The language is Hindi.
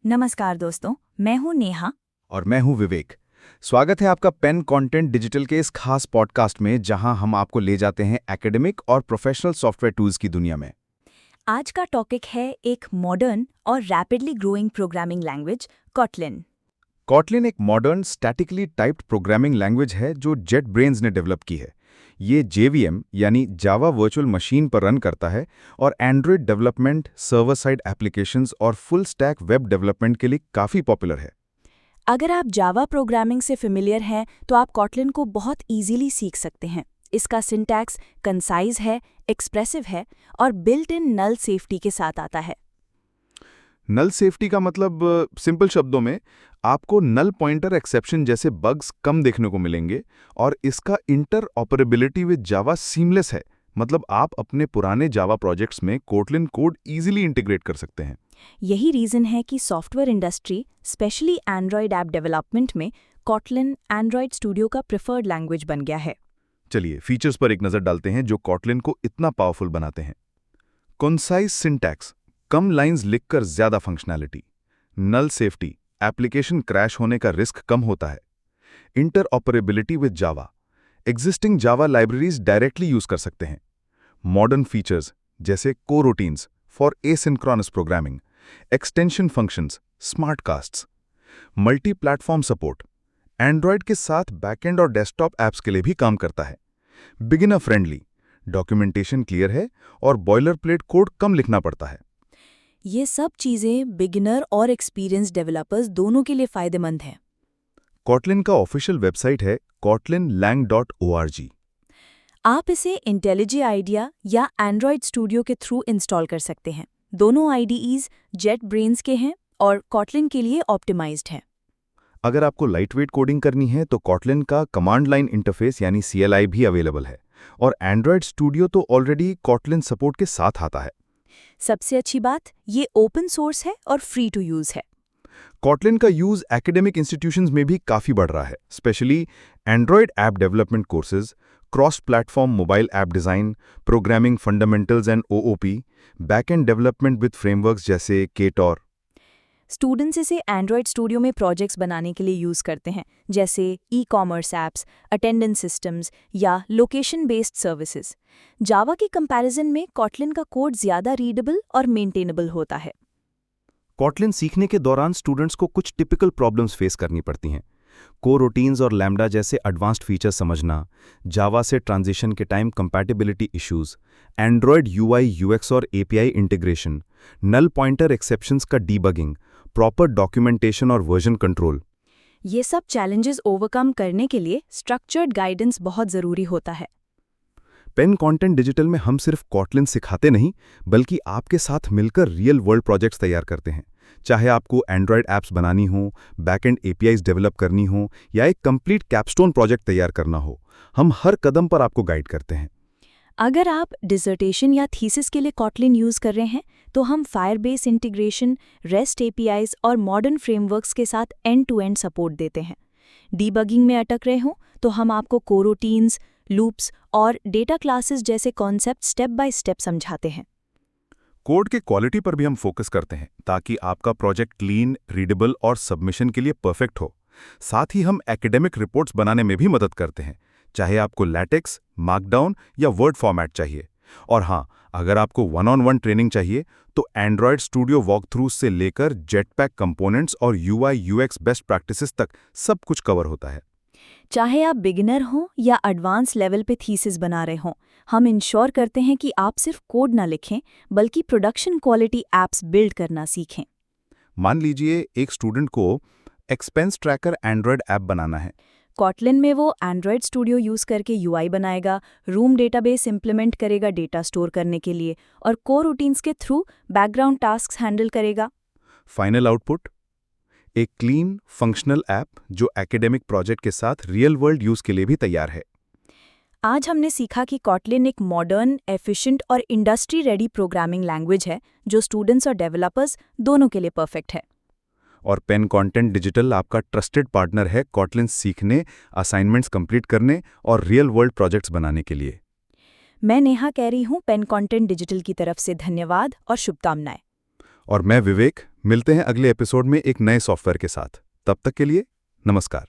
नमस्कार दोस्तों, मैं हूँ नेहा। और मैं हूं विवेक। स्वागत है आपका पेन कंटेंट डिजिटल के इस खास पॉडकास्ट में जहां हम आपको ले जाते हैं एकेडमिक और प्रोफेशनल सॉफ्टवेयर टूल्स की दुनिया में। आज का टॉपिक है एक मॉडर्न और rapidly growing programming language Kotlin. Kotlin एक modern statically typed programming language है जो जेट ब्रेन्स ने डेवलप की है। ये जेवीएम यानी जावा वर्चुअल मशीन पर रन करता है और Android development, server side applications और फुल स्टैक वेब डेवलपमेंट के लिए काफ़ी पॉपुलर है। अगर आप जावा प्रोग्रामिंग से फेमिलियर हैं तो आप कॉटलिन को बहुत इजीली सीख सकते हैं। इसका सिंटैक्स कंसाइज है, एक्सप्रेसिव है और बिल्ट इन नल सेफ्टी के साथ आता है। नल सेफ्टी का मतलब सिंपल शब्दों में आपको नल पॉइंटर एक्सेप्शन जैसे बग्स कम देखने को मिलेंगे और इसका inter operability with Java seamless है। मतलब आप अपने पुराने जावा प्रोजेक्ट्स में कोटलिन कोड इजीली इंटीग्रेट कर सकते हैं। यही रीज़न है कि software industry, specially Android app development में, कॉटलिन एंड्रॉयड स्टूडियो का प्रेफर्ड लैंग्वेज बन गया है। चलिए फीचर्स पर एक नज़र डालते हैं जो कोटलिन को इतना पावरफुल बनाते हैं। कंसाइज सिंटैक्स, कम लाइंस लिखकर ज्यादा functionality. Null safety, application crash होने का रिस्क कम होता है। Interoperability with Java, existing Java libraries directly use कर सकते हैं। मॉडर्न फीचर्स जैसे coroutines for asynchronous programming, extension functions, smart casts. Multiplatform support, Android के साथ बैकएंड और डेस्कटॉप ऐप्स के लिए भी काम करता है। बिगिनर फ्रेंडली, डॉक्यूमेंटेशन क्लियर है और बॉयलर प्लेट कोड कम लिखना पड़ता है। ये सब चीज़ें बिगिनर और एक्सपीरियंस डेवलपर्स दोनों के लिए फ़ायदेमंद हैं। कॉटलिन का ऑफिशियल वेबसाइट है kotlinlang.org। आप इसे इंटेलिजी आइडिया या एंड्रॉयड स्टूडियो के थ्रू इंस्टॉल कर सकते हैं। दोनों आईडीईज जेट ब्रेन्स के हैं और कॉटलिन के लिए ऑप्टिमाइज्ड हैं। अगर आपको लाइटवेट कोडिंग करनी है तो कॉटलिन का कमांड लाइन इंटरफेस यानी CLI भी अवेलेबल है और एंड्रॉयड स्टूडियो तो ऑलरेडी कॉटलिन सपोर्ट के साथ आता है। सबसे अच्छी बात, ये ओपन सोर्स है और फ्री टू यूज़ है। कॉटलिन का यूज एकेडमिक इंस्टीट्यूशंस में भी काफी बढ़ रहा है, specially Android app development courses, cross platform mobile app design, programming fundamentals and OOP, backend development with frameworks जैसे केटॉर। स्टूडेंट्स इसे एंड्रॉयड स्टूडियो में प्रोजेक्ट्स बनाने के लिए यूज़ करते हैं, जैसे ई-कॉमर्स ऐप्स, अटेंडेंस सिस्टम्स या लोकेशन बेस्ड सर्विसेज। जावा की कंपैरिजन में कॉटलिन का कोड ज़्यादा रीडेबल और मेंटेनेबल होता है। कॉटलिन सीखने के दौरान स्टूडेंट्स को कुछ टिपिकल प्रॉब्लम्स फेस करनी पड़ती हैं। कोरोटीन्स और लैम्डा जैसे एडवांस्ड फीचर्स समझना, जावा से ट्रांजिशन के time compatibility issues, android UI UX और API integration, null pointer exceptions का डीबगिंग, प्रॉपर डॉक्यूमेंटेशन और वर्जन कंट्रोल। ये सब चैलेंजेस ओवरकम करने के लिए स्ट्रक्चर्ड गाइडेंस बहुत ज़रूरी होता है। पेन कंटेंट डिजिटल में हम सिर्फ कॉटलिन सिखाते नहीं, बल्कि आपके साथ मिलकर रियल वर्ल्ड प्रोजेक्ट्स तैयार करते हैं। चाहे आपको एंड्रॉयड ऐप्स बनानी हो, बैकएंड APIs डेवलप करनी हो या एक कंप्लीट कैपस्टोन प्रोजेक्ट तैयार करना हो, हम हर कदम पर आपको गाइड करते हैं। अगर आप डिसर्टेशन या थीसिस के लिए कॉटलिन यूज़ कर रहे हैं, तो हम फायरबेस इंटीग्रेशन, रेस्ट APIs और मॉडर्न फ्रेमवर्क्स के साथ एंड-टू-एंड सपोर्ट देते हैं। डीबगिंग में अटक रहे हों, तो हम आपको कोरोटीन्स, लूप्स और डेटा क्लासेस जैसे कॉन्सेप्ट स्टेप बाय स्टेप समझाते हैं। कोड के क्वालिटी पर भी हम फोकस करते हैं ताकि आपका प्रोजेक्ट क्लीन, रीडेबल और सबमिशन के लिए परफेक्ट हो। साथ ही हम एकेडमिक रिपोर्ट्स बनाने में भी मदद करते हैं, चाहे आपको लैटेक्स, मार्कडाउन या वर्ड फॉर्मेट चाहिए। और हाँ, अगर आपको वन-ऑन-वन ट्रेनिंग चाहिए तो एंड्रॉयड स्टूडियो वॉकथ्रूज से लेकर जेटपैक कंपोनेंट्स और UI UX बेस्ट प्रैक्टिसेस तक सब कुछ कवर होता है। चाहे आप बिगिनर हों या एडवांस लेवल पे थीसिस बना रहे हों, हम इंश्योर करते हैं कि आप सिर्फ कोड ना लिखें, बल्कि प्रोडक्शन क्वालिटी ऐप्स बिल्ड करना सीखें। मान लीजिए एक स्टूडेंट को एक्सपेंस ट्रैकर एंड्रॉयड ऐप बनाना है। कॉटलिन में वो एंड्रॉयड स्टूडियो यूज़ करके UI बनाएगा, रूम डेटाबेस इंप्लीमेंट करेगा डेटा स्टोर करने के लिए और कोरोटीन्स के थ्रू बैकग्राउंड टास्क्स हैंडल करेगा। फाइनल आउटपुट एक क्लीन, फंक्शनल ऐप जो एकेडमिक प्रोजेक्ट के साथ रियल वर्ल्ड यूज के लिए भी तैयार है। आज हमने सीखा कि कॉटलिन एक मॉडर्न, एफिशिएंट और इंडस्ट्री रेडी प्रोग्रामिंग लैंग्वेज है जो स्टूडेंट्स और डेवलपर्स दोनों के लिए परफेक्ट है। और पेन कंटेंट डिजिटल आपका ट्रस्टेड पार्टनर है कॉटलिन सीखने, असाइनमेंट्स कंप्लीट करने और रियल वर्ल्ड प्रोजेक्ट्स बनाने के लिए। मैं नेहा कह रही हूँ, पेन कंटेंट डिजिटल की तरफ से धन्यवाद और शुभकामनाएं। और मैं विवेक, मिलते हैं अगले एपिसोड में एक नए सॉफ्टवेयर के साथ। तब तक के लिए नमस्कार।